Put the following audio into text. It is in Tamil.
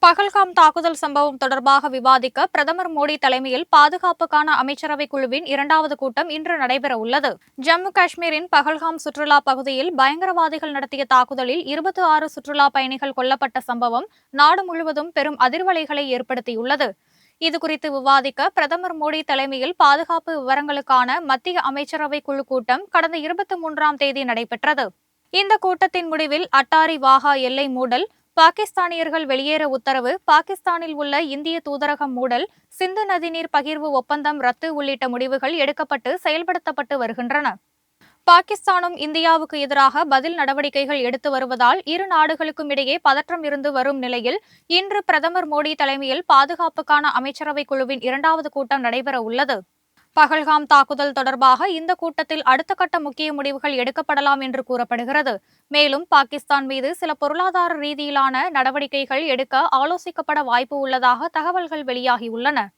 பகல்காம் தாக்குதல் சம்பவம் தொடர்பாக விவாதிக்க பிரதமர் மோடி தலைமையில் பாதுகாப்புக்கான அமைச்சரவை குழுவின் இரண்டாவது கூட்டம் இன்று நடைபெறவுள்ளது. ஜம்மு காஷ்மீரின் பகல்காம் சுற்றுலா பகுதியில் பயங்கரவாதிகள் நடத்திய தாக்குதலில் 26 சுற்றுலா பயணிகள் கொல்லப்பட்ட சம்பவம் நாடு முழுவதும் பெரும் அதிர்வலைகளை ஏற்படுத்தியுள்ளது. இதுகுறித்து விவாதிக்க பிரதமர் மோடி தலைமையில் பாதுகாப்பு விவரங்களுக்கான மத்திய அமைச்சரவை குழு கூட்டம் கடந்த 23ஆம் தேதி நடைபெற்றது. இந்த கூட்டத்தின் முடிவில் அட்டாரி வாகா எல்லை மூடல், பாகிஸ்தானியர்கள் வெளியேற உத்தரவு, பாகிஸ்தானில் உள்ள இந்திய தூதரகம் மூடல், சிந்து நதிநீர் பகிர்வு ஒப்பந்தம் ரத்து உள்ளிட்ட முடிவுகள் எடுக்கப்பட்டு செயல்படுத்தப்பட்டு வருகின்றன. பாகிஸ்தானும் இந்தியாவுக்கு எதிராக பதில் நடவடிக்கைகள் எடுத்து வருவதால் இரு நாடுகளுக்கும் இடையே பதற்றம் இருந்து வரும் நிலையில் இன்று பிரதமர் மோடி தலைமையில் பாதுகாப்புக்கான அமைச்சரவை குழுவின் இரண்டாவது கூட்டம் நடைபெற உள்ளது. பகல்காம் தாக்குதல் தொடர்பாக இந்த கூட்டத்தில் அடுத்த கட்ட முக்கிய முடிவுகள் எடுக்கப்படலாம் என்று கூறப்படுகிறது. மேலும் பாகிஸ்தான் மீது சில பொருளாதார ரீதியிலான நடவடிக்கைகள் எடுக்க ஆலோசிக்கப்பட வாய்ப்பு உள்ளதாக தகவல்கள் வெளியாகியுள்ளன.